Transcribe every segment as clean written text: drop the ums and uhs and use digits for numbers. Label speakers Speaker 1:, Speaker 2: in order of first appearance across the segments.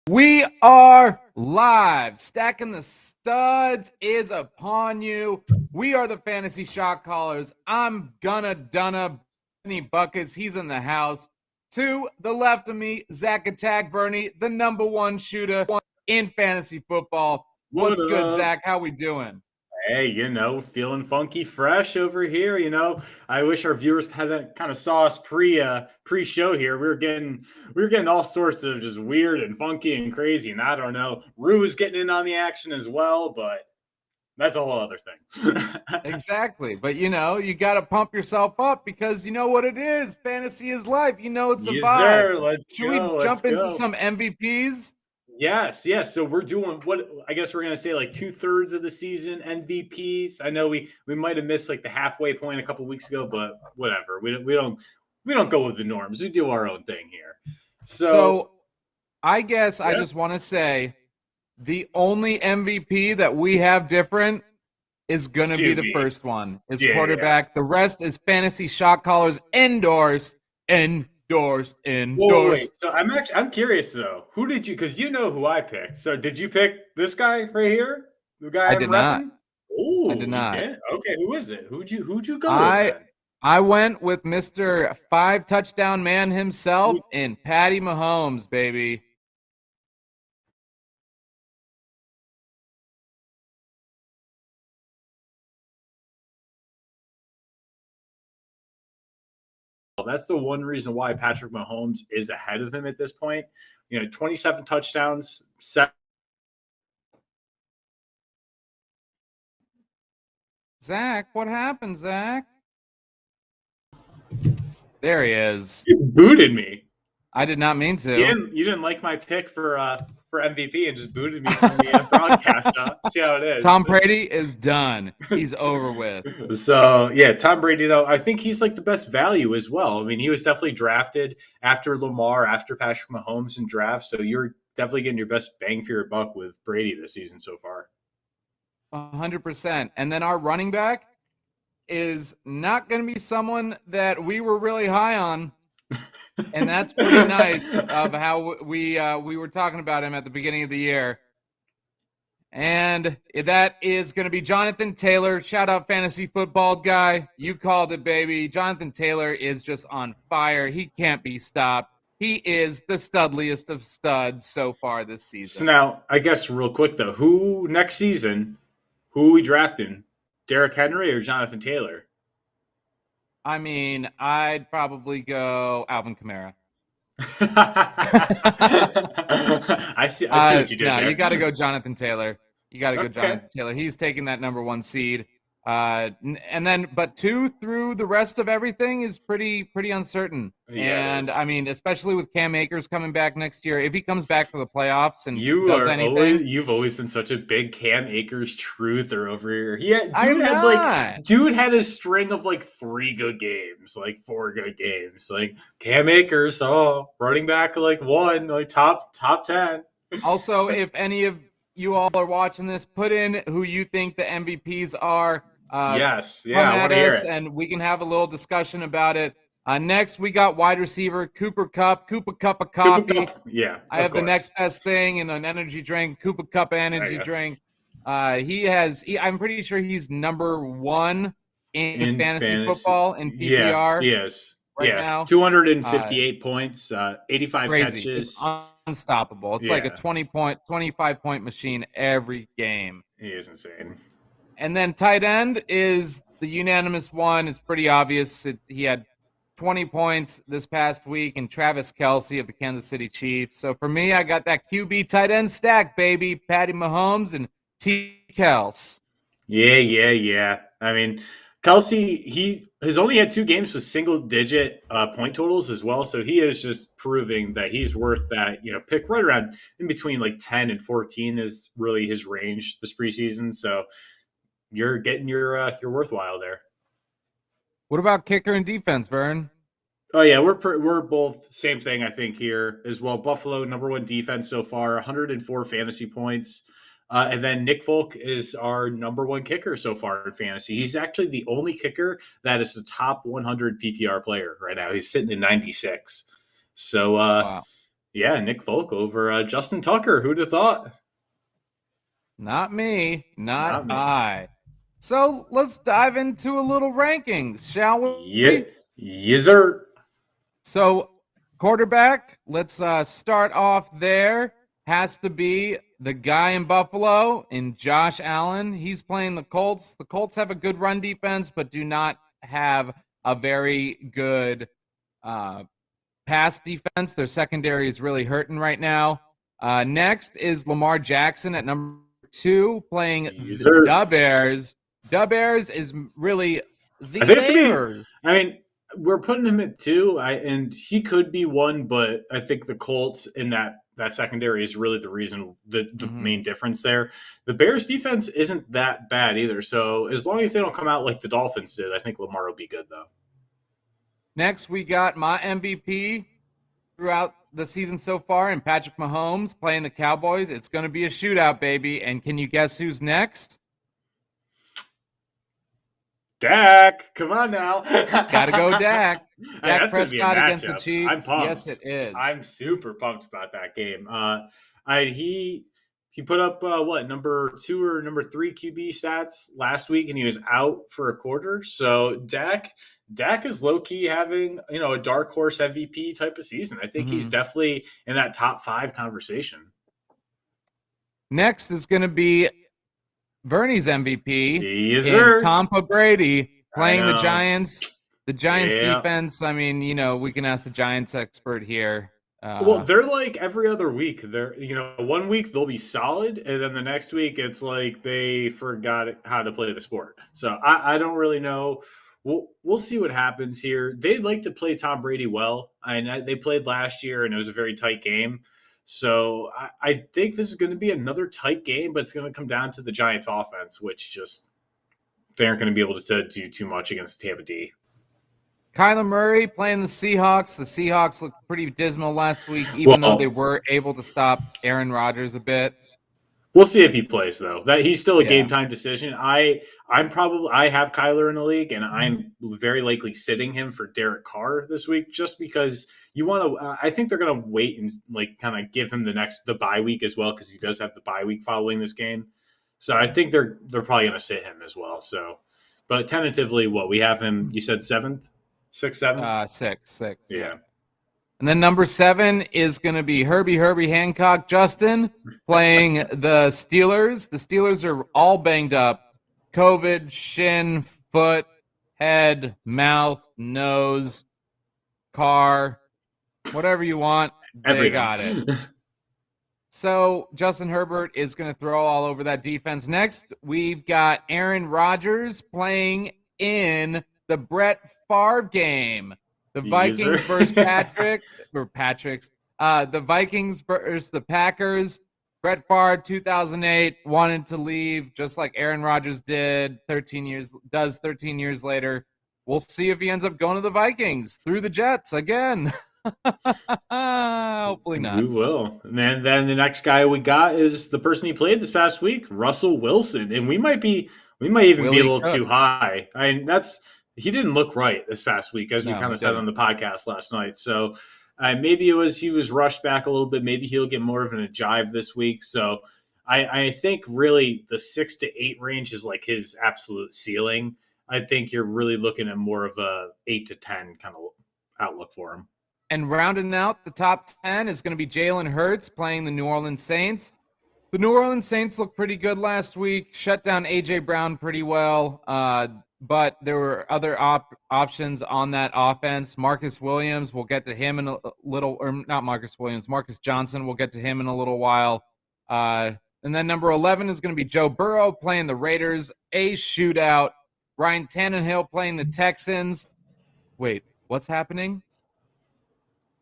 Speaker 1: We are live. Stacking the Studs is upon you. We are the fantasy shot callers. I'm gonna Dunna Benny Buckets. He's in the house. To the left of me, Zack Attack Bernie, the number one shooter in fantasy football.
Speaker 2: What
Speaker 1: What's good,
Speaker 2: up?
Speaker 1: Zack? How we doing?
Speaker 2: Hey, feeling funky fresh over here. I wish our viewers had kind of saw us pre-show here. We were getting all sorts of just weird and funky and crazy. And I don't know, Rue is getting in on the action as well, but that's a whole other thing.
Speaker 1: Exactly. But you got to pump yourself up because you know what it is. Fantasy is life. It's a
Speaker 2: Yes,
Speaker 1: vibe.
Speaker 2: sir. Let's
Speaker 1: Should we
Speaker 2: go. Let's
Speaker 1: jump into
Speaker 2: go.
Speaker 1: some MVPs?
Speaker 2: Yes. So we're doing what I guess we're gonna say like 2/3 of the season MVPs. I know we might have missed like the halfway point a couple weeks ago, but whatever. We don't go with the norms. We do our own thing here.
Speaker 1: So I guess I
Speaker 2: yeah.
Speaker 1: just want to say the only MVP that we have different is going to be the first one. Is quarterback. Yeah. The rest is fantasy shot callers endorsed.
Speaker 2: Whoa, wait. So I'm curious though. Who did you? Because you know who I picked. So did you pick this guy right here? The guy
Speaker 1: I did not.
Speaker 2: Oh,
Speaker 1: I did not.
Speaker 2: You did? Okay, who is it? Who'd you go with then?
Speaker 1: I went with Mr. 5-touchdown man himself in Patty Mahomes, baby.
Speaker 2: That's the one reason why Patrick Mahomes is ahead of him at this point. 27 touchdowns, 7.
Speaker 1: Zach, what happened, Zach? There he is.
Speaker 2: He booted me.
Speaker 1: I did not mean to.
Speaker 2: You didn't like my pick for MVP and just booted me from the broadcast. See how it is.
Speaker 1: Tom Brady is done. He's over with.
Speaker 2: So, yeah, Tom Brady, though, I think he's like the best value as well. I mean, he was definitely drafted after Lamar, after Patrick Mahomes in drafts. So you're definitely getting your best bang for your buck with Brady this season so far.
Speaker 1: 100%. And then our running back is not going to be someone that we were really high on. And that's pretty nice of how we were talking about him at the beginning of the year. And that is going to be Jonathan Taylor. Shout out fantasy football guy. You called it, baby. Jonathan Taylor is just on fire. He can't be stopped. He is the studliest of studs so far this season.
Speaker 2: So now, I guess real quick, though, who next season, who are we drafting? Derrick Henry or Jonathan Taylor?
Speaker 1: I mean, I'd probably go Alvin Kamara.
Speaker 2: I see what you did there.
Speaker 1: You got to go Jonathan Taylor. Jonathan Taylor. He's taking that number one seed. And then, but 2 through the rest of everything is pretty uncertain. Yeah, and I mean, especially with Cam Akers coming back next year, if he comes back for the playoffs and does anything.
Speaker 2: You've always been such a big Cam Akers truther over here. Dude had a string of like 3 good games, like 4 good games. Like Cam Akers, running back like 1, like top 10.
Speaker 1: Also, if any of you all are watching this, put in who you think the MVPs are.
Speaker 2: Yes,
Speaker 1: yeah, I want to hear it. And we can have a little discussion about it. Next, we got wide receiver Cooper Kupp of coffee.
Speaker 2: Yeah,
Speaker 1: I have the next best thing in an energy drink, Cooper Kupp energy drink. I'm pretty sure he's number 1 in fantasy football in PPR.
Speaker 2: Yeah, he is. Now. 258 points, 85 catches.
Speaker 1: It's unstoppable. It's like a 25-point machine every game.
Speaker 2: He is insane.
Speaker 1: And then tight end is the unanimous one. It's pretty obvious. He had 20 points this past week, and Travis Kelce of the Kansas City Chiefs. So for me, I got that QB tight end stack, baby. Patty Mahomes and T. Kels.
Speaker 2: Yeah. I mean, Kelce, he has only had 2 games with single-digit point totals as well, so he is just proving that he's worth that, pick right around in between like 10 and 14 is really his range this preseason. So you're getting your worthwhile there.
Speaker 1: What about kicker and defense, Vern?
Speaker 2: Oh yeah, we're both same thing I think here as well. Buffalo number 1 defense so far, 104 fantasy points. And then Nick Folk is our number 1 kicker so far in fantasy. He's actually the only kicker that is the top 100 PPR player right now. He's sitting at 96. So,
Speaker 1: wow.
Speaker 2: Yeah, Nick Folk over Justin Tucker. Who'd have thought?
Speaker 1: Not me, not
Speaker 2: Not me.
Speaker 1: I. So let's dive into a little rankings, shall
Speaker 2: Yeah,
Speaker 1: we?
Speaker 2: yes, sir.
Speaker 1: So, quarterback, let's start off there. Has to be the guy in Buffalo, in Josh Allen. He's playing the Colts. The Colts have a good run defense, but do not have a very good pass defense. Their secondary is really hurting right now. Next is Lamar Jackson at number 2, playing
Speaker 2: Yes,
Speaker 1: the
Speaker 2: sir.
Speaker 1: Dub Bears. Dub Bears is really the
Speaker 2: I think it's gonna be.
Speaker 1: Bears.
Speaker 2: I mean, we're putting him at 2. And he could be 1, but I think the Colts in that secondary is really the reason, the main difference there. The Bears defense isn't that bad either. So as long as they don't come out like the Dolphins did, I think Lamar will be good though.
Speaker 1: Next, we got my MVP throughout the season so far, and Patrick Mahomes playing the Cowboys. It's going to be a shootout, baby. And can you guess who's next?
Speaker 2: Dak, come on now.
Speaker 1: Gotta go Dak.
Speaker 2: Hey,
Speaker 1: Dak
Speaker 2: that's gonna be a
Speaker 1: Prescott against the
Speaker 2: matchup.
Speaker 1: Chiefs.
Speaker 2: I'm pumped.
Speaker 1: Yes, it is.
Speaker 2: I'm super pumped about that game. He put up what, number 2 or number 3 QB stats last week, and he was out for a quarter. So Dak is low key having a dark horse MVP type of season. I think he's definitely in that top 5 conversation.
Speaker 1: Next is going to be Bernie's MVP,
Speaker 2: Yes, sir.
Speaker 1: Tampa Brady playing the
Speaker 2: know.
Speaker 1: Giants. The Giants
Speaker 2: Yeah.
Speaker 1: defense, I mean, we can ask the Giants expert here.
Speaker 2: Well, they're like every other week. They're 1 week they'll be solid, and then the next week it's like they forgot how to play the sport. So I don't really know. We'll see what happens here. They like to play Tom Brady well, and they played last year, and it was a very tight game. So I think this is going to be another tight game, but it's going to come down to the Giants' offense, which just they aren't going to be able to do too much against Tampa D.
Speaker 1: Kyler Murray playing the Seahawks. The Seahawks looked pretty dismal last week, even though they were able to stop Aaron Rodgers a bit.
Speaker 2: We'll see if he plays though. That he's still a
Speaker 1: Yeah.
Speaker 2: game time decision. I have Kyler in the league, and I'm very likely sitting him for Derek Carr this week, just because you want to. I think they're going to wait and kind of give him the bye week as well, because he does have the bye week following this game. So I think they're probably going to sit him as well. So, but tentatively, what we have him? You said 7th, 6th, 7th,
Speaker 1: 6.
Speaker 2: Yeah.
Speaker 1: And then number 7 is going to be Herbie Hancock Justin playing the Steelers. The Steelers are all banged up. COVID, shin, foot, head, mouth, nose, car, whatever you want, they got it. So Justin Herbert is going to throw all over that defense. Next, we've got Aaron Rodgers playing in the Brett Favre game. The Vikings versus the Vikings versus the Packers. Brett Favre, 2008, wanted to leave just like Aaron Rodgers did 13 years later. We'll see if he ends up going to the Vikings through the Jets again. Hopefully not.
Speaker 2: We will. And then the next guy we got is the person he played this past week, Russell Wilson. And we might even be a little too high. I mean, he didn't look right this past week, as we kind of said on the podcast last night. So maybe he was rushed back a little bit. Maybe he'll get more of an jive this week. So I think really the 6 to 8 range is like his absolute ceiling. I think you're really looking at more of a 8 to 10 kind of outlook for him.
Speaker 1: And rounding out the top 10 is going to be Jalen Hurts playing the New Orleans Saints. The New Orleans Saints looked pretty good last week, shut down A.J. Brown pretty well, but there were other options on that offense. Marcus Williams, we'll get to him in a little, or not Marcus Williams, Marcus Johnson, we'll get to him in a little while. And then number 11 is going to be Joe Burrow playing the Raiders, a shootout. Ryan Tannehill playing the Texans. Wait, what's happening?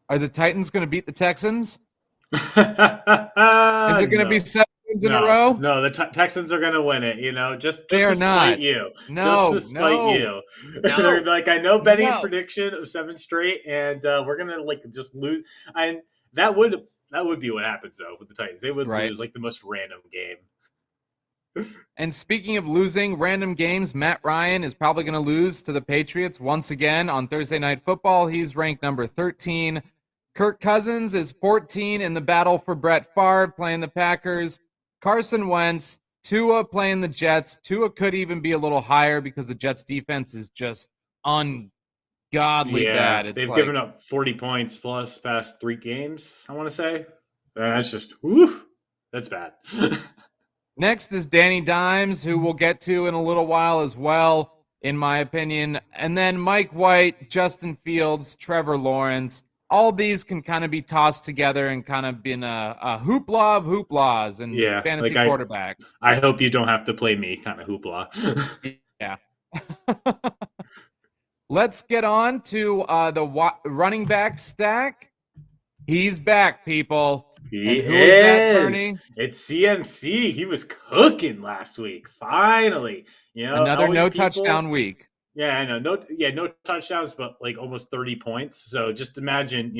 Speaker 1: Are the Titans going to beat the Texans? Is it going to be 7 wins in a row?
Speaker 2: No, the Texans are going to win it, just
Speaker 1: they are
Speaker 2: to
Speaker 1: not.
Speaker 2: spite you.
Speaker 1: No,
Speaker 2: just to spite you. They're going to be like, I know Benny's prediction of 7 straight, and we're going to just lose. And that would be what happens, though, with the Titans. They would lose the most random game.
Speaker 1: And speaking of losing random games, Matt Ryan is probably going to lose to the Patriots once again on Thursday Night Football. He's ranked number 13. Kirk Cousins is 14 in the battle for Brett Favre playing the Packers. Carson Wentz, Tua playing the Jets. Tua could even be a little higher because the Jets defense is just ungodly bad. It's
Speaker 2: they've
Speaker 1: like,
Speaker 2: given up 40 points plus past 3 games, I want to say. That's just, whew, that's bad.
Speaker 1: next is Danny Dimes, who we'll get to in a little while as well, in my opinion. And then Mike White, Justin Fields, Trevor Lawrence. All these can kind of be tossed together and kind of been a hoopla of hooplas and
Speaker 2: Yeah,
Speaker 1: fantasy
Speaker 2: like
Speaker 1: quarterbacks.
Speaker 2: I hope you don't have to play me kind of hoopla.
Speaker 1: Yeah. Let's get on to the running back stack. He's back, people.
Speaker 2: He
Speaker 1: and who is that,
Speaker 2: is.
Speaker 1: Bernie?
Speaker 2: It's CMC. He was cooking last week. Finally,
Speaker 1: Another
Speaker 2: all you
Speaker 1: no
Speaker 2: people-
Speaker 1: touchdown week.
Speaker 2: Yeah, I know. No touchdowns, but like almost 30 points. So just imagine,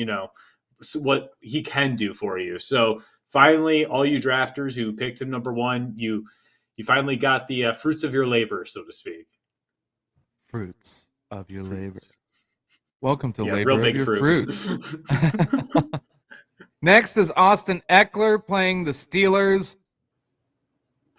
Speaker 2: what he can do for you. So finally, all you drafters who picked him number 1, you finally got the fruits of your labor, so to speak.
Speaker 1: Fruits of your labor.
Speaker 2: Fruits.
Speaker 1: Welcome to
Speaker 2: Yeah,
Speaker 1: labor
Speaker 2: real
Speaker 1: of
Speaker 2: big
Speaker 1: your
Speaker 2: fruit.
Speaker 1: fruits. Next is Austin Eckler playing the Steelers.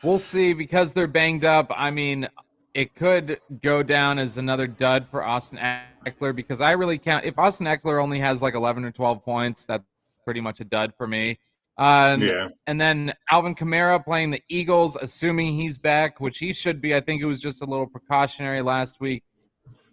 Speaker 1: We'll see, because they're banged up. I mean, it could go down as another dud for Austin Eckler, because I really count. If Austin Eckler only has like 11 or 12 points, that's pretty much a dud for me.
Speaker 2: Yeah.
Speaker 1: And then Alvin Kamara playing the Eagles, assuming he's back, which he should be. I think it was just a little precautionary last week.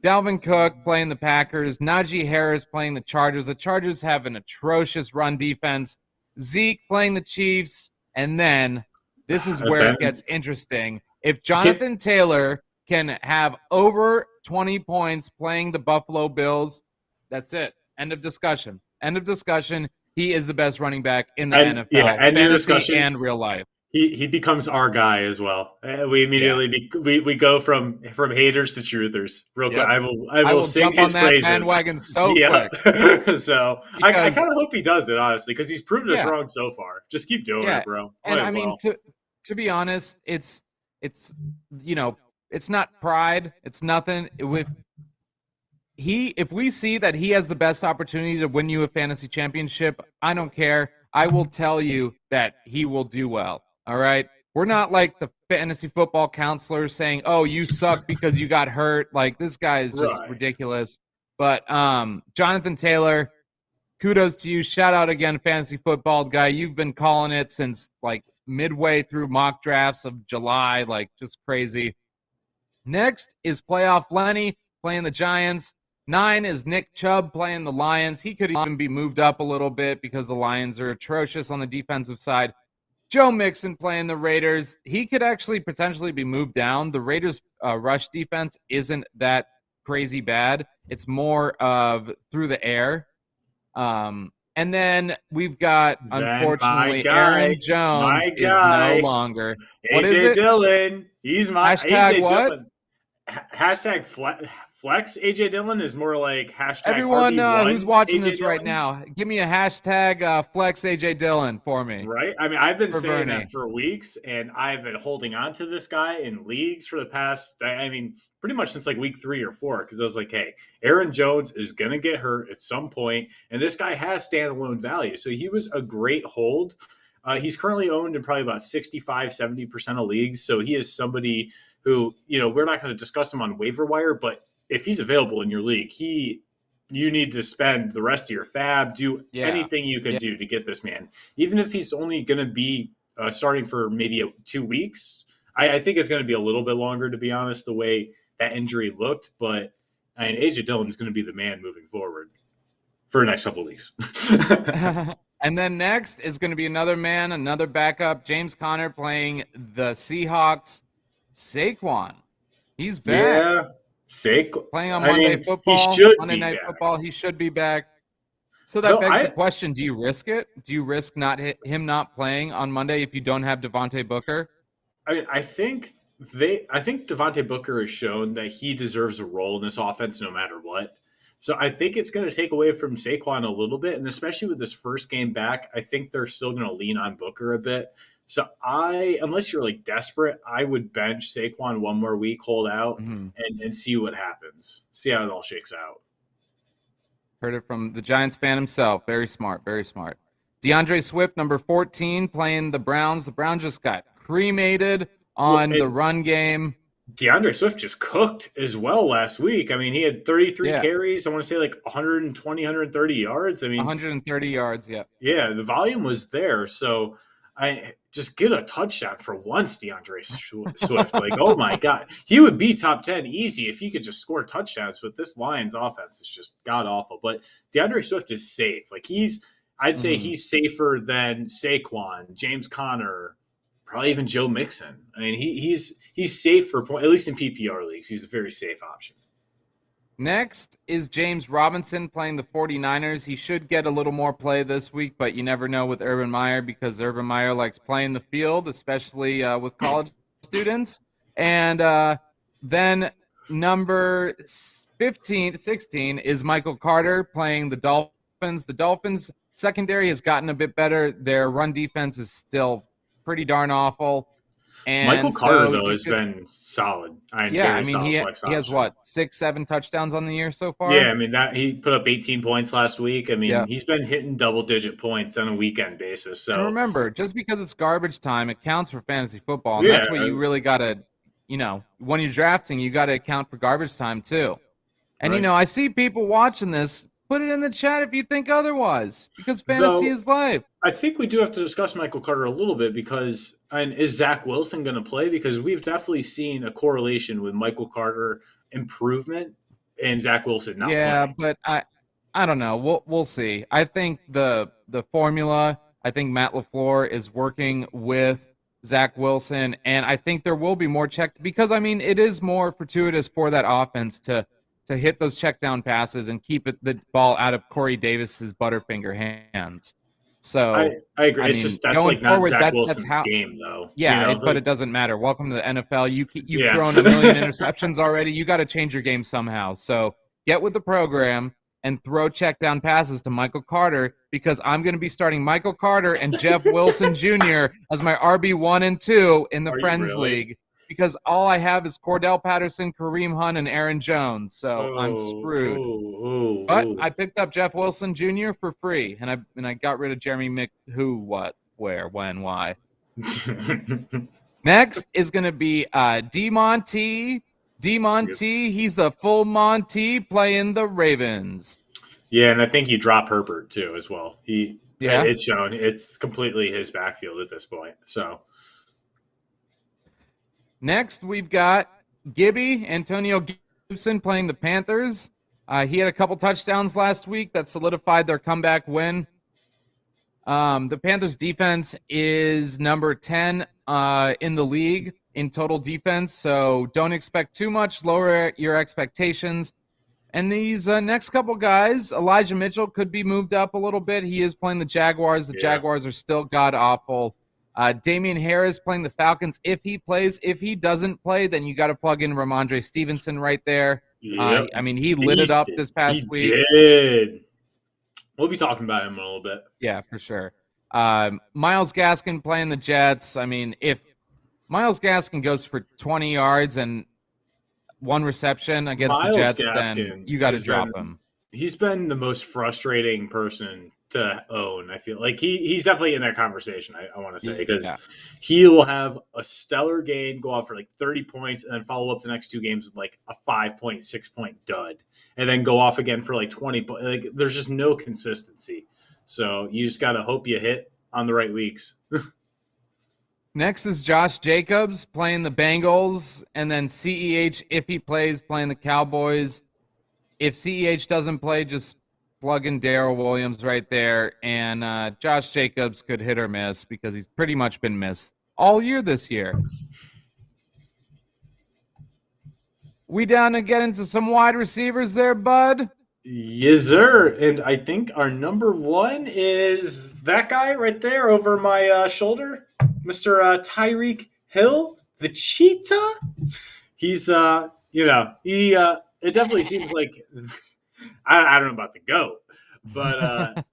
Speaker 1: Dalvin Cook playing the Packers. Najee Harris playing the Chargers. The Chargers have an atrocious run defense. Zeke playing the Chiefs. And then this is where it gets interesting. If Jonathan Taylor can have over 20 points playing the Buffalo Bills, that's it. End of discussion. End of discussion. He is the best running back in the NFL.
Speaker 2: Yeah, end of
Speaker 1: fantasy
Speaker 2: discussion.
Speaker 1: and real life.
Speaker 2: He becomes our guy as well. We immediately we go from haters to truthers. Real quick, I will sing
Speaker 1: jump
Speaker 2: his
Speaker 1: on that
Speaker 2: praises.
Speaker 1: bandwagon so quick.
Speaker 2: So I kind of hope he does it, honestly, because he's proven us wrong so far. Just keep doing it, bro.
Speaker 1: And I mean, to be honest, it's it's not pride. It's nothing. If we see that he has the best opportunity to win you a fantasy championship, I don't care. I will tell you that he will do well. All right. We're not like the fantasy football counselor saying, "Oh, you suck because you got hurt." Like, this guy is just ridiculous. But Jonathan Taylor, kudos to you. Shout out again, fantasy football guy. You've been calling it since like midway through mock drafts of July, like just crazy. Next is playoff Lenny playing the Giants. 9 is Nick Chubb playing the Lions. He could even be moved up a little bit because the Lions are atrocious on the defensive side. Joe Mixon playing the Raiders. He could actually potentially be moved down. The Raiders' rush defense isn't that crazy bad. It's more of through the air. And then we've got, unfortunately, Aaron Jones is no longer. What is it?
Speaker 2: Dillon. He's my
Speaker 1: hashtag
Speaker 2: AJ
Speaker 1: what?
Speaker 2: Dillon. Hashtag flex AJ Dillon is more like hashtag
Speaker 1: Everyone
Speaker 2: RB1
Speaker 1: who's watching
Speaker 2: AJ
Speaker 1: this right
Speaker 2: Dillon.
Speaker 1: now, give me a hashtag flex AJ Dillon for me.
Speaker 2: Right? I mean, I've been
Speaker 1: For
Speaker 2: saying
Speaker 1: Bernie.
Speaker 2: that for weeks, and I've been holding on to this guy in leagues for the past, pretty much since like week 3 or 4, because I was like, hey, Aaron Jones is going to get hurt at some point, and this guy has standalone value. So he was a great hold. He's currently owned in probably about 65, 70% of leagues. So he is somebody who, we're not going to discuss him on waiver wire, but if he's available in your league, you need to spend the rest of your fab, do anything you can do to get this man. Even if he's only going to be starting for maybe 2 weeks, I think it's going to be a little bit longer, to be honest, the way that injury looked. But AJ Dillon is going to be the man moving forward for the next couple of weeks.
Speaker 1: And then next is going to be another backup, James Conner playing the Seahawks. Saquon, he's back.
Speaker 2: Yeah,
Speaker 1: playing on Monday football. Monday Night Football. He should be back. So that begs the question: do you risk it? Do you risk him not playing on Monday if you don't have Devontae Booker?
Speaker 2: I think Devontae Booker has shown that he deserves a role in this offense no matter what. So I think it's going to take away from Saquon a little bit, and especially with this first game back, I think they're still going to lean on Booker a bit. So unless you're like desperate, I would bench Saquon one more week, hold out, and see what happens. See how it all shakes out.
Speaker 1: Heard it from the Giants fan himself. Very smart, very smart. DeAndre Swift, number 14, playing the Browns. The Browns just got cremated on the run game.
Speaker 2: DeAndre Swift just cooked as well last week. I mean, he had 33
Speaker 1: Yeah.
Speaker 2: carries. I want to say like 120, 130 yards. I mean,
Speaker 1: 130 yards, yeah.
Speaker 2: Yeah, the volume was there. So I just get a touchdown for once, DeAndre Swift. Like, oh my God. He would be top 10 easy if he could just score touchdowns. But this Lions offense is just god awful. But DeAndre Swift is safe. Like, I'd say he's safer than Saquon, James Conner, probably even Joe Mixon. I mean, he's safe for point, at least in PPR leagues. He's a very safe option.
Speaker 1: Next is James Robinson playing the 49ers. He should get a little more play this week, but you never know with Urban Meyer because Urban Meyer likes playing the field, especially with college students. And then number 16 is Michael Carter playing the Dolphins. The Dolphins secondary has gotten a bit better. Their run defense is still pretty darn awful. And
Speaker 2: Michael Carter, though, has been solid.
Speaker 1: He has what, 6-7 touchdowns on the year so far?
Speaker 2: Yeah, I mean, he put up 18 points last week. I mean, he's been hitting double-digit points on a weekend basis. So
Speaker 1: and remember, just because it's garbage time, it counts for fantasy football. And that's what you really got to, when you're drafting, you got to account for garbage time too. And, I see people watching this. Put it in the chat if you think otherwise, because fantasy is life.
Speaker 2: I think we do have to discuss Michael Carter a little bit because is Zach Wilson going to play? Because we've definitely seen a correlation with Michael Carter improvement and Zach Wilson not playing.
Speaker 1: Yeah, but I don't know. We'll see. I think the formula, I think Matt LaFleur is working with Zach Wilson, and I think there will be more because, it is more fortuitous for that offense to hit those check down passes and keep the ball out of Corey Davis's Butterfinger hands. So
Speaker 2: I agree. It's just that's like not Zach Wilson's game, though.
Speaker 1: Yeah, but it doesn't matter. Welcome to the NFL. You've thrown a million interceptions already. You got to change your game somehow. So get with the program and throw check down passes to Michael Carter because I'm going to be starting Michael Carter and Jeff Wilson Jr. as my RB1 and 2 in the Friends League. Because all I have is Cordell Patterson, Kareem Hunt, and Aaron Jones, so I'm screwed. But I picked up Jeff Wilson Jr. for free, and I got rid of Jeremy Mick. Who, what, where, when, why. Next is going to be D-Monty. D-Monty, he's the full Monty playing the Ravens.
Speaker 2: Yeah, and I think you drop Herbert too as well. It's shown it's completely his backfield at this point. So.
Speaker 1: Next, we've got Antonio Gibson playing the Panthers. He had a couple touchdowns last week that solidified their comeback win. The Panthers' defense is number 10 in the league in total defense, so don't expect too much. Lower your expectations. And these next couple guys, Elijah Mitchell could be moved up a little bit. He is playing the Jaguars. The Jaguars are still god-awful. Damian Harris playing the Falcons if he plays. If he doesn't play, then you got to plug in Ramondre Stevenson right there. Yep. He lit it up this past week.
Speaker 2: He did. We'll be talking about him in a little bit.
Speaker 1: Yeah, for sure. Myles Gaskin playing the Jets. If Myles Gaskin goes for 20 yards and one reception against the Jets, then you got to drop him.
Speaker 2: He's been the most frustrating person to own. I feel like he's definitely in that conversation, I want to say, because he will have a stellar game, go out for like 30 points, and then follow up the next two games with like a 5-point, 6-point dud, and then go off again for like 20. Like, there's just no consistency. So you just got to hope you hit on the right weeks.
Speaker 1: Next is Josh Jacobs playing the Bengals, and then CEH, if he plays, playing the Cowboys. If CEH doesn't play, just plug in Darrell Williams right there, and Josh Jacobs could hit or miss because he's pretty much been missed all year this year. We down to get into some wide receivers there, bud?
Speaker 2: Yes, sir. And I think our number one is that guy right there over my shoulder, Mr. Tyreek Hill, the cheetah. He's, it definitely seems like I don't know about the GOAT, but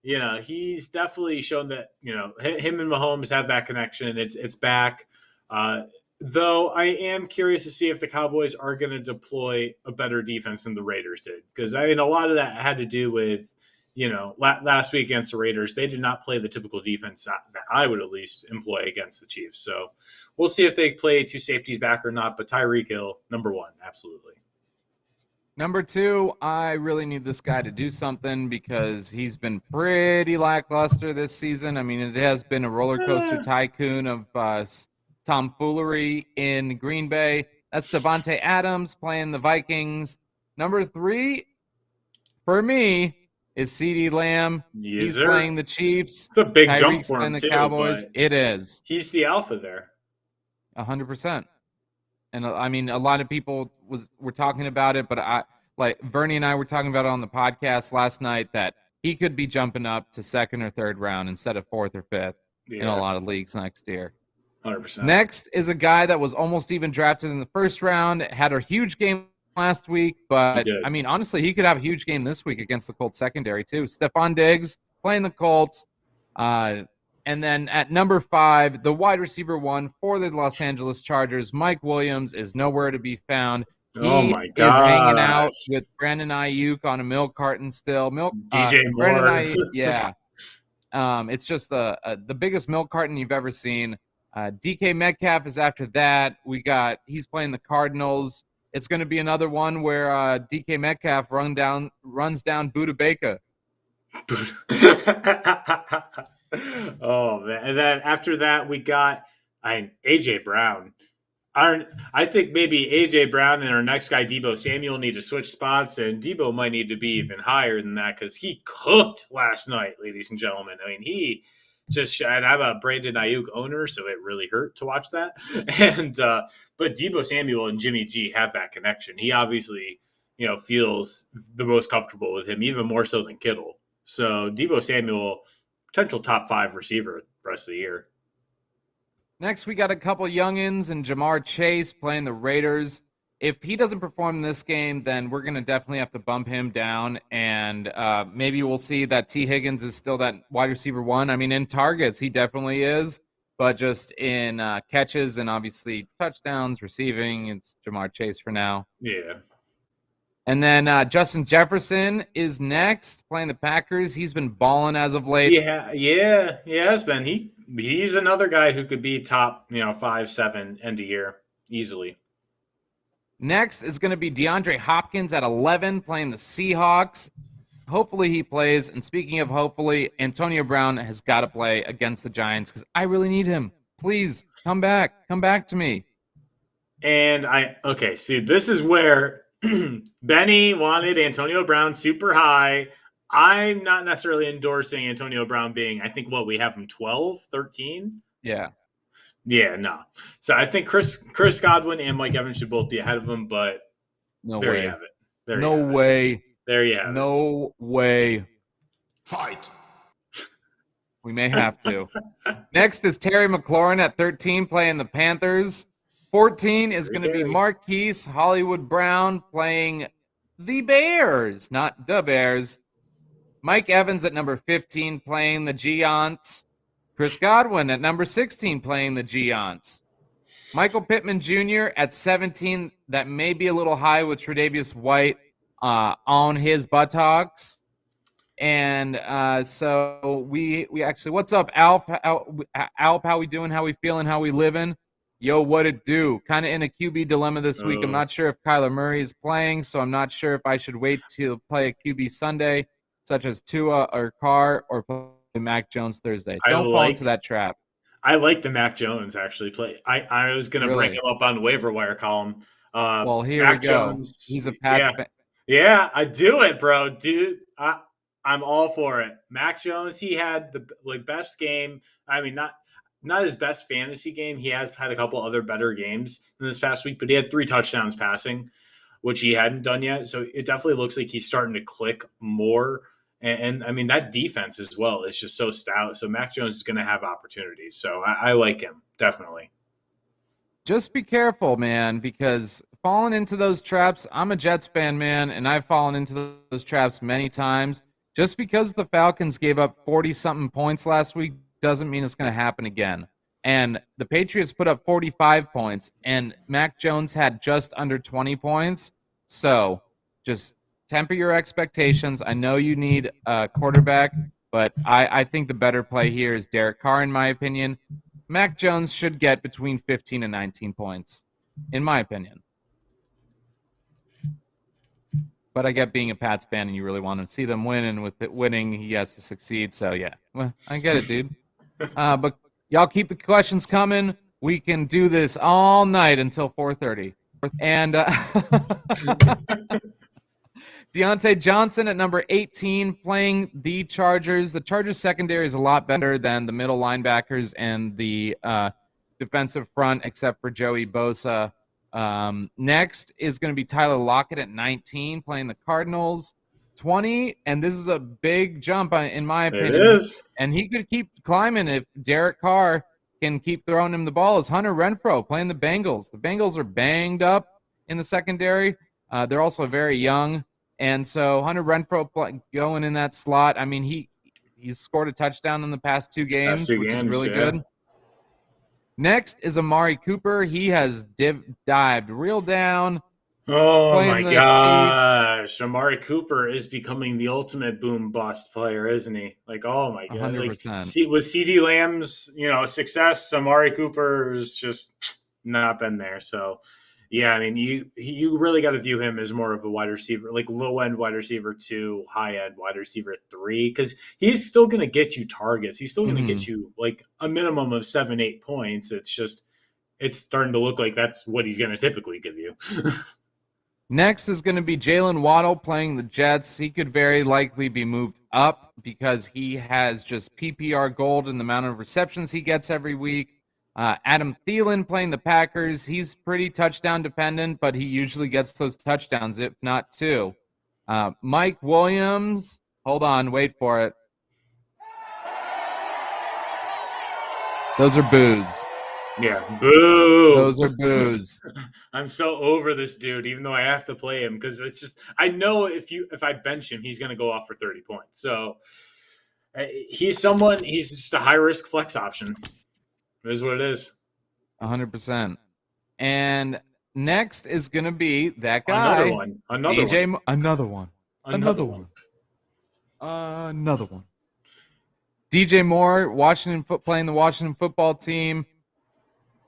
Speaker 2: he's definitely shown that him and Mahomes have that connection. It's back. Though I am curious to see if the Cowboys are going to deploy a better defense than the Raiders did. Because, I mean, a lot of that had to do with, last week against the Raiders, they did not play the typical defense that I would at least employ against the Chiefs. So we'll see if they play two safeties back or not. But Tyreek Hill, number one, absolutely.
Speaker 1: Number two, I really need this guy to do something because he's been pretty lackluster this season. I mean, it has been a roller coaster tycoon of tomfoolery in Green Bay. That's Devontae Adams playing the Vikings. Number three, for me, is CeeDee Lamb. He's playing the Chiefs.
Speaker 2: It's a big
Speaker 1: Tyreek's
Speaker 2: jump for him,
Speaker 1: playing the
Speaker 2: too,
Speaker 1: Cowboys. It is.
Speaker 2: He's the alpha there.
Speaker 1: 100%. And I mean, a lot of people were talking about it, but Bernie and I were talking about it on the podcast last night that he could be jumping up to second or third round instead of fourth or fifth in a lot of leagues next year.
Speaker 2: 100%.
Speaker 1: Next is a guy that was almost even drafted in the first round, had a huge game last week, but I mean, honestly, he could have a huge game this week against the Colts secondary too. Stephon Diggs playing the Colts. And then at number 5, the wide receiver one for the Los Angeles Chargers, Mike Williams, is nowhere to be found.
Speaker 2: Oh my
Speaker 1: God! Is hanging out with Brandon Ayuk on a milk carton still.
Speaker 2: DJ Moore.
Speaker 1: Ayuk, yeah. It's just the biggest milk carton you've ever seen. DK Metcalf is after that. He's playing the Cardinals. It's going to be another one where DK Metcalf runs down Buda Baker.
Speaker 2: Oh man! And then after that, we got AJ Brown. I think maybe AJ Brown and our next guy Deebo Samuel need to switch spots, and Deebo might need to be even higher than that because he cooked last night, ladies and gentlemen. I mean, he just. And I'm a Brandon Ayuk owner, so it really hurt to watch that. And but Deebo Samuel and Jimmy G have that connection. He obviously, feels the most comfortable with him, even more so than Kittle. So Deebo Samuel, potential top 5 receiver the rest of the year.
Speaker 1: Next, we got a couple youngins and Jamar Chase playing the Raiders. If he doesn't perform this game, then we're going to definitely have to bump him down, and maybe we'll see that T. Higgins is still that wide receiver one. I mean, in targets, he definitely is, but just in catches and obviously touchdowns, receiving, it's Jamar Chase for now.
Speaker 2: Yeah.
Speaker 1: And then Justin Jefferson is next, playing the Packers. He's been balling as of late.
Speaker 2: Yeah, he has been. He's another guy who could be top, 5, 7 end of year easily.
Speaker 1: Next is going to be DeAndre Hopkins at 11, playing the Seahawks. Hopefully he plays. And speaking of hopefully, Antonio Brown has got to play against the Giants because I really need him. Please, come back. Come back to me.
Speaker 2: And see, this is where Benny wanted Antonio Brown super high. I'm not necessarily endorsing Antonio Brown being, I think, we have him 12, 13?
Speaker 1: Yeah.
Speaker 2: Yeah, no. So I think Chris Godwin and Mike Evans should both be ahead of him, but there you have it.
Speaker 1: No way.
Speaker 2: There you have it.
Speaker 1: No way.
Speaker 3: Fight.
Speaker 1: We may have to. Next is Terry McLaurin at 13, playing the Panthers. 14 is going to be Marquise Hollywood Brown playing the Bears, not the Bears. Mike Evans at number 15 playing the Giants. Chris Godwin at number 16 playing the Giants. Michael Pittman Jr. at 17. That may be a little high with Tre'Davious White on his buttocks. And so we actually, what's up, Alf? Alf, how we doing? How we feeling? How we living? Yo, what it do? Kind of in a QB dilemma this week. I'm not sure if Kyler Murray is playing, so I'm not sure if I should wait to play a QB Sunday, such as Tua or Carr, or play Mac Jones Thursday. Don't fall into that trap.
Speaker 2: I like the Mac Jones actually play. I was going to bring him up on the waiver wire column.
Speaker 1: Well, here
Speaker 2: Mac
Speaker 1: we go.
Speaker 2: Jones,
Speaker 1: He's a Pats fan.
Speaker 2: Yeah, I do it, bro, dude. I'm all for it. Mac Jones, he had the best game. I mean, not his best fantasy game. He has had a couple other better games in this past week, but he had 3 touchdowns passing, which he hadn't done yet. So it definitely looks like he's starting to click more. And I mean, that defense as well is just so stout. So Mac Jones is going to have opportunities. So I like him, definitely.
Speaker 1: Just be careful, man, because falling into those traps, I'm a Jets fan, man, and I've fallen into those traps many times. Just because the Falcons gave up 40-something points last week doesn't mean it's going to happen again. And the Patriots put up 45 points, and Mac Jones had just under 20 points. So just temper your expectations. I know you need a quarterback, but I think the better play here is Derek Carr, in my opinion. Mac Jones should get between 15 and 19 points, in my opinion. But I get being a Pats fan and you really want to see them win, and with it winning, he has to succeed. So, yeah, well, I get it, dude. But y'all keep the questions coming. We can do this all night until 4:30. And Deontay Johnson at number 18 playing the Chargers. The Chargers secondary is a lot better than the middle linebackers and the defensive front, except for Joey Bosa. Next is going to be Tyler Lockett at 19 playing the Cardinals. 20, and this is a big jump in my opinion.
Speaker 2: It is.
Speaker 1: And he could keep climbing if Derek Carr can keep throwing him the ball. Is Hunter Renfrow playing the Bengals. The Bengals are banged up in the secondary. They're also very young. And so Hunter Renfrow going in that slot. I mean, he's scored a touchdown in the past two games, which is really good. Next is Amari Cooper. He has dived real down.
Speaker 2: Oh my gosh. Amari Cooper is becoming the ultimate boom bust player, isn't he? Like, oh my god.
Speaker 1: 100%.
Speaker 2: Like, with CeeDee Lamb's, success, Amari Cooper has just not been there. So yeah, I mean, you really got to view him as more of a wide receiver, like low end wide receiver 2, high end wide receiver 3, because he's still going to get you targets. He's still going to get you like a minimum of 7-8 points. It's starting to look like that's what he's going to typically give you.
Speaker 1: Next is going to be Jalen Waddle playing the Jets. He could very likely be moved up because he has just PPR gold in the amount of receptions he gets every week. Adam Thielen playing the Packers. He's pretty touchdown dependent, but he usually gets those touchdowns, if not 2. Mike Williams. Hold on. Wait for it. Those are boos.
Speaker 2: Yeah, boo.
Speaker 1: Those are boos.
Speaker 2: I'm so over this dude, even though I have to play him because it's just I know if I bench him, he's going to go off for 30 points. So he's just a high risk flex option. It is what it is.
Speaker 1: 100%. And next is going to be that guy. Another one. DJ Moore, playing the Washington football team.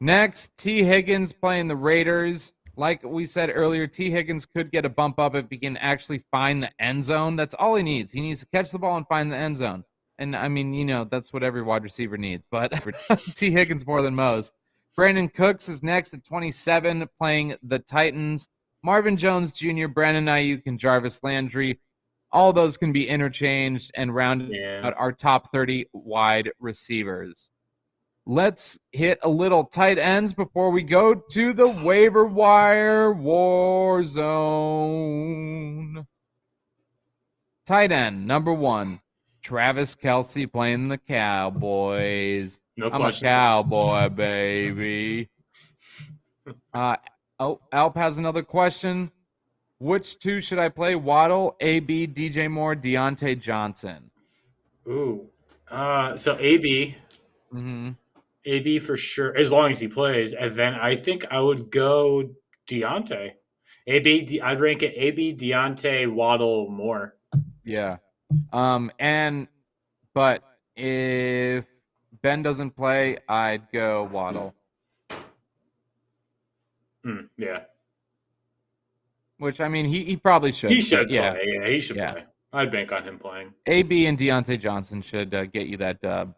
Speaker 1: Next, T. Higgins playing the Raiders. Like we said earlier, T. Higgins could get a bump up if he can actually find the end zone. That's all he needs. He needs to catch the ball and find the end zone. And, I mean, that's what every wide receiver needs. But T. Higgins more than most. Brandon Cooks is next at 27 playing the Titans. Marvin Jones Jr., Brandon Ayuk, and Jarvis Landry. All those can be interchanged and rounded out our top 30 wide receivers. Let's hit a little tight ends before we go to the waiver wire war zone. Tight end, number 1, Travis Kelce playing the Cowboys. I'm a Cowboy, baby. Alp has another question. Which 2 should I play? Waddle, AB, DJ Moore, Deontay Johnson.
Speaker 2: Ooh. So AB.
Speaker 1: Mm-hmm.
Speaker 2: AB for sure, as long as he plays. And then I think I would go Deontay. I'd rank it AB, Deontay, Waddle, Moore.
Speaker 1: Yeah. But if Ben doesn't play, I'd go Waddle.
Speaker 2: Yeah.
Speaker 1: Which, I mean, he probably should.
Speaker 2: He should play. Yeah, he should play. I'd bank on him playing.
Speaker 1: AB and Deontay Johnson should get you that dub.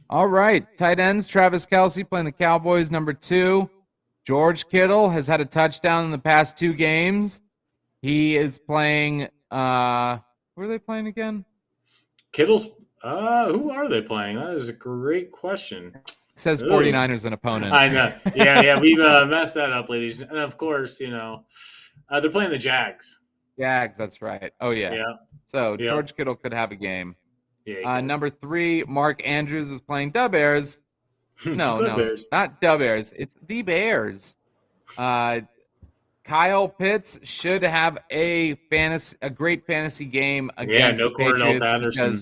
Speaker 1: All right. Tight ends, Travis Kelce playing the Cowboys, number 2. George Kittle has had a touchdown in the past 2 games. He is playing who are they playing again?
Speaker 2: Kittle's who are they playing? That is a great question.
Speaker 1: It says 49ers an opponent.
Speaker 2: I know. Yeah, we've messed that up, ladies. And of course, they're playing the Jags.
Speaker 1: Jags, that's right. Oh yeah. Yeah. So George Kittle could have a game. Yeah. Number 3, Mark Andrews is playing the Bears. No,
Speaker 2: Bears.
Speaker 1: Not the Bears. It's the Bears. Kyle Pitts should have a great fantasy game against the Patriots.
Speaker 2: Patterson.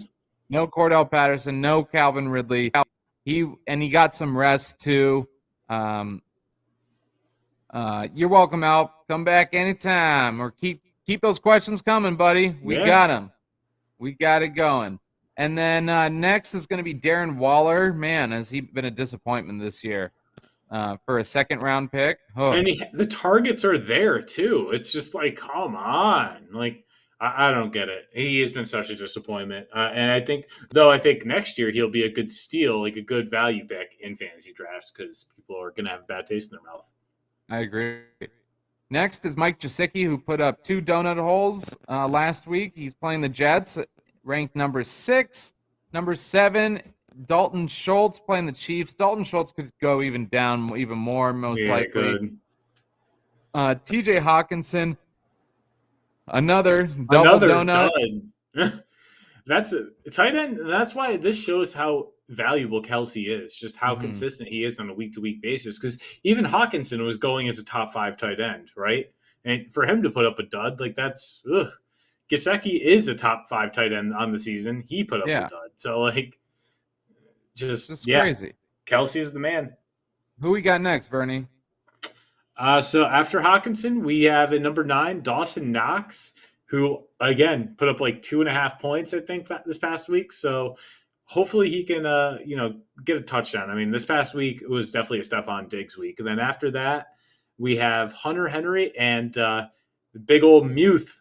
Speaker 1: No Cordell Patterson, no Calvin Ridley. He got some rest too. You're welcome, Al. Come back anytime, or keep those questions coming, buddy. We got them. We got it going. And then next is going to be Darren Waller. Man, has he been a disappointment this year for a second-round pick? Oh.
Speaker 2: And the targets are there, too. It's just like, come on. Like, I don't get it. He has been such a disappointment. And I think next year he'll be a good steal, like a good value pick in fantasy drafts because people are going to have a bad taste in their mouth.
Speaker 1: I agree. Next is Mike Gesicki, who put up 2 donut holes last week. He's playing the Jets, ranked number 6. Number 7, Dalton Schultz playing the Chiefs. Dalton Schultz could go even down even more, most likely. TJ Hawkinson, another double donut.
Speaker 2: That's a tight end. That's why this shows how valuable Kelsey is, just how consistent he is on a week-to-week basis. Because even Hawkinson was going as a top 5 tight end, right? And for him to put up a dud, like that's Gesicki is a top 5 tight end on the season. He put up a dud. So like, just crazy. Kelsey is the man.
Speaker 1: Who we got next, Bernie?
Speaker 2: So after Hawkinson, we have at number 9 Dawson Knox, who again put up like 2.5 points, I think, this past week. So hopefully he can, get a touchdown. I mean, this past week it was definitely a Stephon Diggs week. And then after that, we have Hunter Henry and big old Muth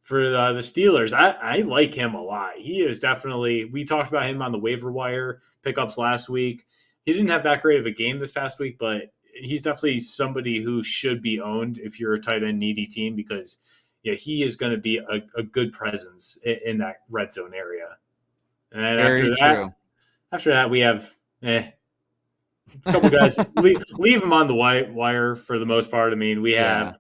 Speaker 2: for the Steelers. I like him a lot. He is definitely, we talked about him on the waiver wire pickups last week. He didn't have that great of a game this past week, but he's definitely somebody who should be owned if you're a tight end needy team because he is going to be a good presence in that red zone area. And after that, we have a couple guys. leave them on the wire for the most part. I mean, we have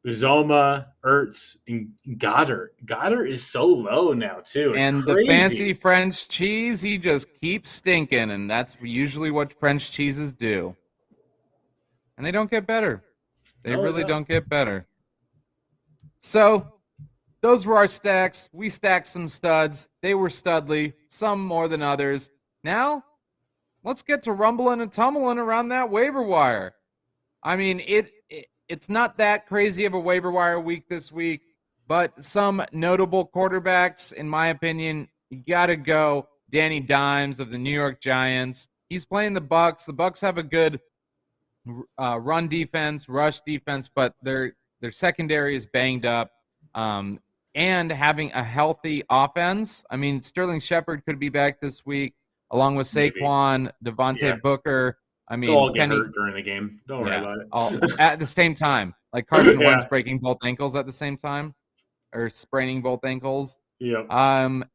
Speaker 2: Uzoma, Ertz, and Goddard. Goddard is so low now, too. It's
Speaker 1: and
Speaker 2: crazy.
Speaker 1: The fancy French cheese, he just keeps stinking, and that's usually what French cheeses do. And they don't get better. They really don't get better. So those were our stacks. We stacked some studs. They were studly, some more than others. Now, let's get to rumbling and tumbling around that waiver wire. I mean, it's not that crazy of a waiver wire week this week, but some notable quarterbacks, in my opinion, you got to go. Danny Dimes of the New York Giants. He's playing the Bucs. The Bucs have a good run defense, rush defense, but their secondary is banged up. And having a healthy offense. I mean, Sterling Shepard could be back this week, along with Saquon, Devontae Booker. I mean,
Speaker 2: they'll all get hurt during the game. Don't worry about it.
Speaker 1: All, at the same time, like Carson Wentz breaking both ankles at the same time, or spraining both ankles.
Speaker 2: Yeah.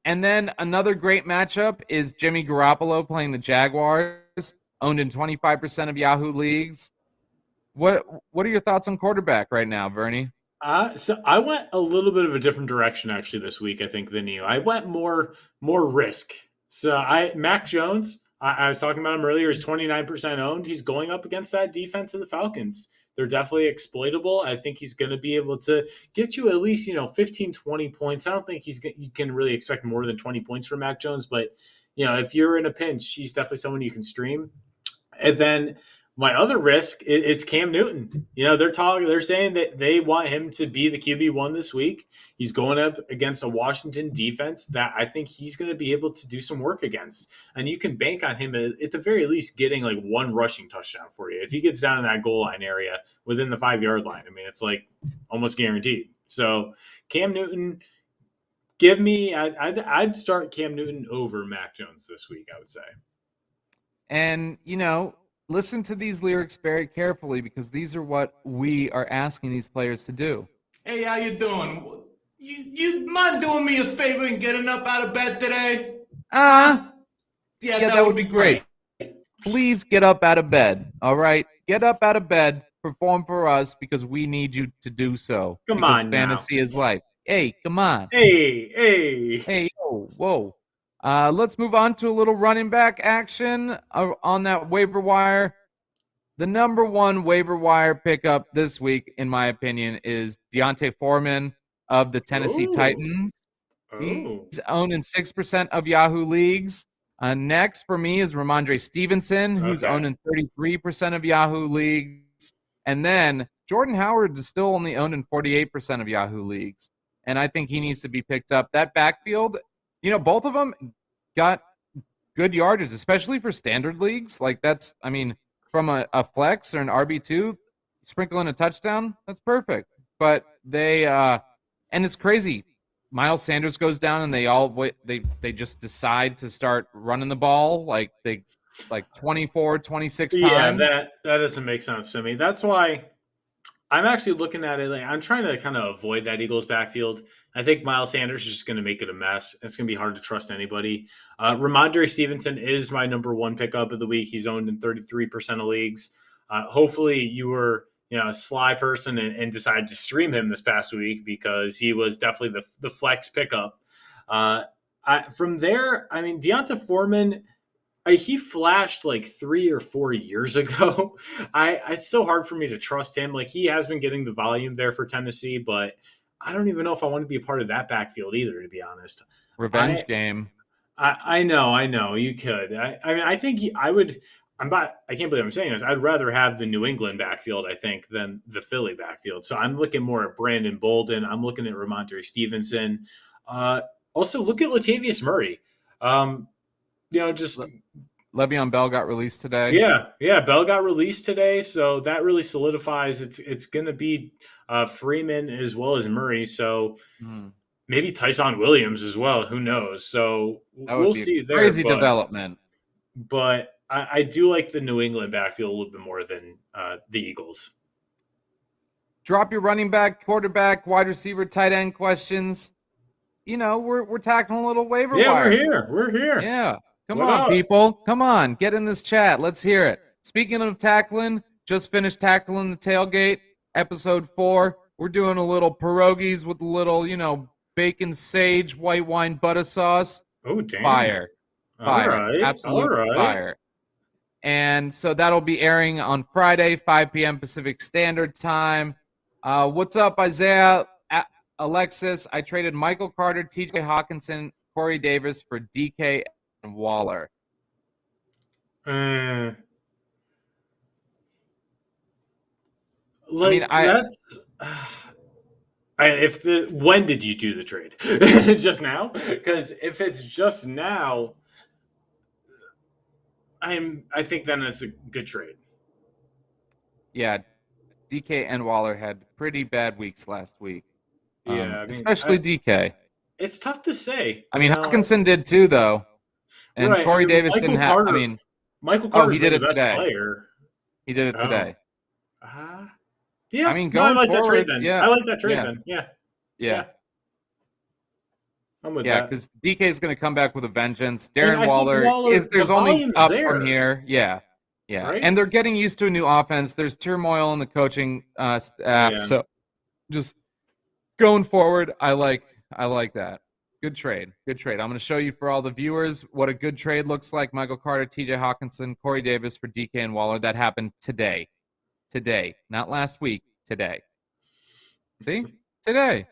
Speaker 1: And then another great matchup is Jimmy Garoppolo playing the Jaguars, owned in 25% of Yahoo leagues. What are your thoughts on quarterback right now, Bernie?
Speaker 2: So I went a little bit of a different direction actually this week, I think, than you. I went more risk. So Mac Jones, I was talking about him earlier, is 29% owned. He's going up against that defense of the Falcons. They're definitely exploitable. I think he's going to be able to get you at least, 15, 20 points. I don't think you can really expect more than 20 points from Mac Jones, but if you're in a pinch, he's definitely someone you can stream. And then my other risk, it's Cam Newton. They're saying that they want him to be the QB1 this week. He's going up against a Washington defense that I think he's going to be able to do some work against. And you can bank on him at the very least getting like one rushing touchdown for you. If he gets down in that goal line area within the 5-yard line, I mean, it's like almost guaranteed. So Cam Newton, I'd start Cam Newton over Mac Jones this week, I would say.
Speaker 1: And, listen to these lyrics very carefully because these are what we are asking these players to do.
Speaker 3: Hey, how you doing? You mind doing me a favor and getting up out of bed today?
Speaker 1: Yeah,
Speaker 3: that would be great.
Speaker 1: Please get up out of bed, all right? Get up out of bed, perform for us because we need you to do so.
Speaker 2: Come on now.
Speaker 1: Fantasy is life. Hey, come on.
Speaker 2: Hey,
Speaker 1: whoa. Let's move on to a little running back action on that waiver wire. The number one waiver wire pickup this week, in my opinion, is Deontay Foreman of the Tennessee Titans. He's owned in 6% of Yahoo leagues. Next for me is Ramondre Stevenson, who's
Speaker 2: Okay.
Speaker 1: owned in 33% of Yahoo leagues. And then Jordan Howard is still only owned in 48% of Yahoo leagues. And I think he needs to be picked up. That backfield, both of them got good yardage, especially for standard leagues. Like that's, from a flex or an RB2, sprinkle in a touchdown, that's perfect. But they, and it's crazy. Miles Sanders goes down and they just decide to start running the ball like 24, 26 times.
Speaker 2: That doesn't make sense to me. That's why I'm actually looking at it. Like, I'm trying to kind of avoid that Eagles backfield. I think Miles Sanders is just going to make it a mess. It's going to be hard to trust anybody. Ramondre Stevenson is my number one pickup of the week. He's owned in 33% of leagues. Hopefully you were a sly person and decided to stream him this past week because he was definitely the flex pickup. From there, Deonta Foreman, he flashed like 3 or 4 years ago. It's so hard for me to trust him. Like, he has been getting the volume there for Tennessee, but I don't even know if I want to be a part of that backfield either, to be honest.
Speaker 1: Revenge game.
Speaker 2: I know you could. I think I would. I can't believe I'm saying this. I'd rather have the New England backfield, I think, than the Philly backfield. So I'm looking more at Brandon Bolden. I'm looking at Ramondre Stevenson. Also, look at Latavius Murray. Just
Speaker 1: Le'Veon Bell got released today.
Speaker 2: Yeah, Bell got released today, so that really solidifies it's going to be Freeman as well as Murray. So maybe Tyson Williams as well. Who knows? So we'll see there.
Speaker 1: Crazy development.
Speaker 2: But I do like the New England backfield a little bit more than the Eagles.
Speaker 1: Drop your running back, quarterback, wide receiver, tight end questions. We're tackling a little waiver wire.
Speaker 2: We're here.
Speaker 1: Yeah. Come on, people. Come on. Get in this chat. Let's hear it. Speaking of tackling, just finished tackling the tailgate, episode 4. We're doing a little pierogies with a little, bacon, sage, white wine, butter sauce.
Speaker 2: Oh, damn.
Speaker 1: Fire.
Speaker 2: All right.
Speaker 1: Absolute fire. And so that'll be airing on Friday, 5 p.m. Pacific Standard Time. What's up, Isaiah? Alexis, I traded Michael Carter, TJ Hawkinson, Corey Davis for DK and Waller.
Speaker 2: When did you do the trade? Just now? Because if it's just now, I think then it's a good trade.
Speaker 1: Yeah, DK and Waller had pretty bad weeks last week.
Speaker 2: Yeah,
Speaker 1: especially DK.
Speaker 2: It's tough to say.
Speaker 1: Hawkinson did too, though, and right. Corey Davis didn't have.
Speaker 2: Michael Carter.
Speaker 1: He did it
Speaker 2: today.
Speaker 1: Player. He did it today.
Speaker 2: Yeah.
Speaker 1: Going
Speaker 2: I like
Speaker 1: forward,
Speaker 2: that trade then.
Speaker 1: Yeah.
Speaker 2: I like that trade then. Yeah. I'm with that.
Speaker 1: Yeah, because DK is going to come back with a vengeance. Darren Waller, there's only up there. From here. Yeah. Right? And they're getting used to a new offense. There's turmoil in the coaching staff. So just going forward, I like that. Good trade. I'm going to show you for all the viewers what a good trade looks like. Michael Carter, TJ Hawkinson, Corey Davis for DK and Waller. That happened today. Not last week. Today. See? Today.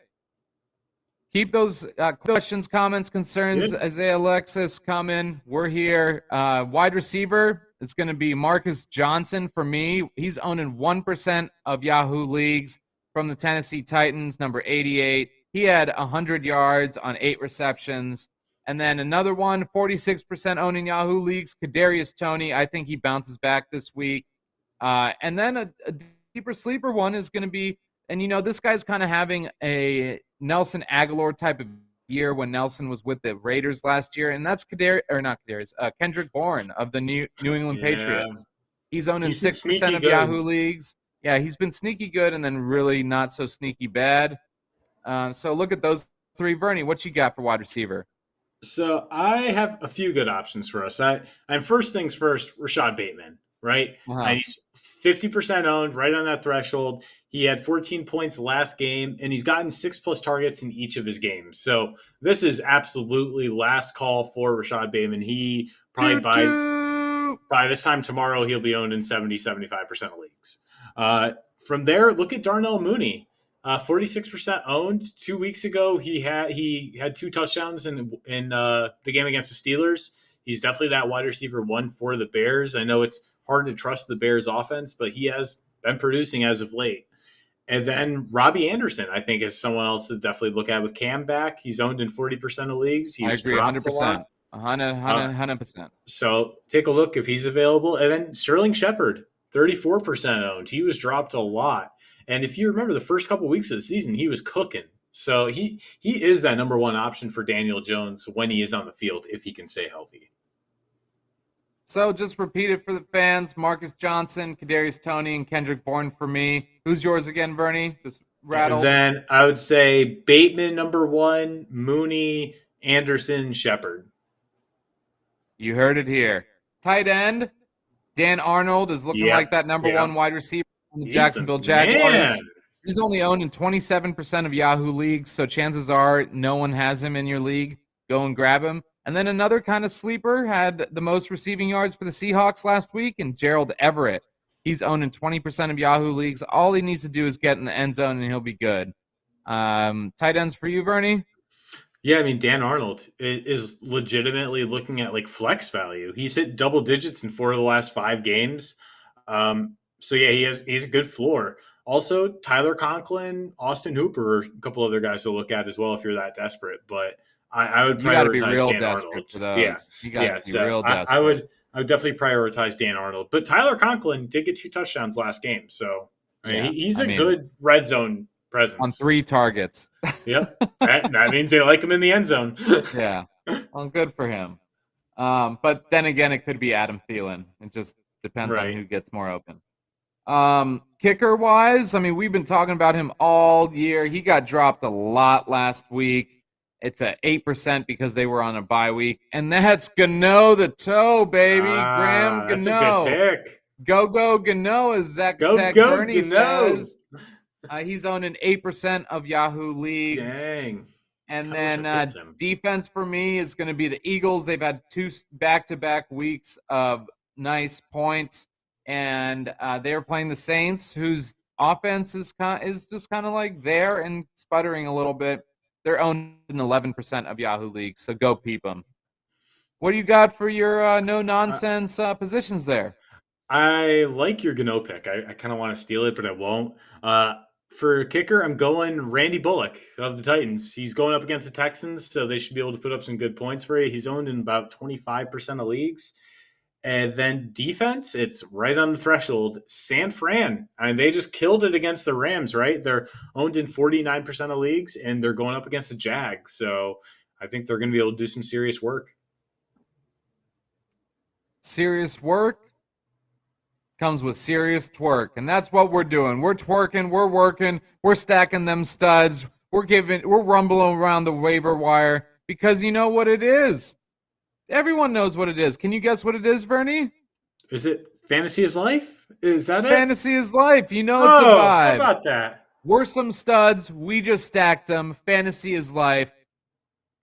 Speaker 1: Keep those questions, comments, concerns. Good. Isaiah Alexis, come in. We're here. Wide receiver, it's going to be Marcus Johnson for me. He's owned in 1% of Yahoo leagues from the Tennessee Titans, number 88. He had 100 yards on 8 receptions. And then another one, 46% owned in Yahoo leagues, Kadarius Toney. I think he bounces back this week. And then a deeper sleeper one is going to be, and this guy's kind of having a Nelson Aguilar type of year when Nelson was with the Raiders last year, and that's Kendrick Bourne of the New England Patriots. He's owned in 6% of Yahoo leagues. Yeah, he's been sneaky good and then really not so sneaky bad. So look at those 3. Bernie, what you got for wide receiver?
Speaker 2: So I have a few good options for us. And first things first, Rashad Bateman, right? And he's 50% owned, right on that threshold. He had 14 points last game, and he's gotten 6+ targets in each of his games. So this is absolutely last call for Rashad Bateman. He probably by this time tomorrow, he'll be owned in 70-75% of leagues. From there, look at Darnell Mooney. 46% owned. 2 weeks ago, he had 2 touchdowns in the game against the Steelers. He's definitely that wide receiver 1 for the Bears. I know it's hard to trust the Bears offense, but he has been producing as of late. And then Robbie Anderson, I think, is someone else to definitely look at with Cam back. He's owned in 40% of leagues. He
Speaker 1: I
Speaker 2: was
Speaker 1: agree,
Speaker 2: dropped a lot.
Speaker 1: 100%.
Speaker 2: So take a look if he's available. And then Sterling Shepard, 34% owned. He was dropped a lot. And if you remember the first couple weeks of the season, he was cooking. So he is that number 1 option for Daniel Jones when he is on the field, if he can stay healthy.
Speaker 1: So just repeat it for the fans. Marcus Johnson, Kadarius Toney, and Kendrick Bourne for me. Who's yours again, Bernie? Just rattle.
Speaker 2: And then I would say Bateman, number 1, Mooney, Anderson, Shepard.
Speaker 1: You heard it here. Tight end, Dan Arnold is looking like that number 1 wide receiver on the Jacksonville Jaguars. He's only owned in 27% of Yahoo leagues, so chances are no one has him in your league. Go and grab him. And then another kind of sleeper had the most receiving yards for the Seahawks last week, and Gerald Everett. He's owned in 20% of Yahoo leagues. All he needs to do is get in the end zone, and he'll be good. Tight ends for you, Bernie?
Speaker 2: Yeah, I mean, Dan Arnold is legitimately looking at like flex value. He's hit double digits in 4 of the last 5 games. So yeah, he's a good floor. Also, Tyler Conklin, Austin Hooper, a couple other guys to look at as well if you're that desperate. But I would prioritize Dan Arnold.
Speaker 1: Yeah, you got to be real desperate.
Speaker 2: I would definitely prioritize Dan Arnold. But Tyler Conklin did get 2 touchdowns last game, so he's a good red zone presence
Speaker 1: on 3 targets.
Speaker 2: Yep, that means they like him in the end zone.
Speaker 1: Yeah, well, good for him. But then again, it could be Adam Thielen. It just depends on who gets more open. Kicker wise, I mean, we've been talking about him all year. He got dropped a lot last week. It's at 8% because they were on a bye week. And that's Gano the toe, baby. Graham Gano.
Speaker 2: That's a good pick.
Speaker 1: Go Gano, as Zack Tech Bernie says. He's owned in 8% of Yahoo leagues.
Speaker 2: Dang.
Speaker 1: And then defense for me is going to be the Eagles. They've had 2 back-to-back weeks of nice points. And they're playing the Saints, whose offense is just kind of like there and sputtering a little bit. They're owned in 11% of Yahoo leagues, so go peep them. What do you got for your no-nonsense positions there?
Speaker 2: I like your Gano pick. I kind of want to steal it, but I won't. For kicker, I'm going Randy Bullock of the Titans. He's going up against the Texans, so they should be able to put up some good points for you. He's owned in about 25% of leagues. And then defense, it's right on the threshold. San Fran. I mean, they just killed it against the Rams, right? They're owned in 49% of leagues, and they're going up against the Jags. So I think they're going to be able to do some serious work.
Speaker 1: Serious work comes with serious twerk, and that's what we're doing. We're twerking, we're working, we're stacking them studs. We're rumbling around the waiver wire because you know what it is. Everyone knows what it is. Can you guess what it is, Bernie?
Speaker 2: Is it Fantasy is Life? Is that it?
Speaker 1: Fantasy is Life. You know it's a vibe.
Speaker 2: How about that?
Speaker 1: We're some studs. We just stacked them. Fantasy is Life.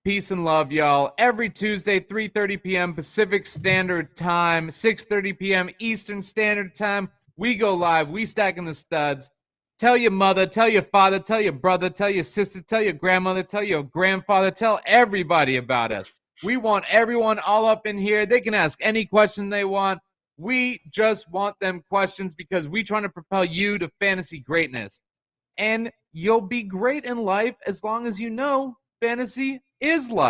Speaker 1: Peace and love, y'all. Every Tuesday, 3:30 p.m. Pacific Standard Time, 6:30 p.m. Eastern Standard Time. We go live. We stacking the studs. Tell your mother, tell your father, tell your brother, tell your sister, tell your grandmother, tell your grandfather, tell everybody about us. We want everyone all up in here. They can ask any question they want. We just want them questions because we trying to propel you to fantasy greatness. And you'll be great in life as long as you know fantasy is life.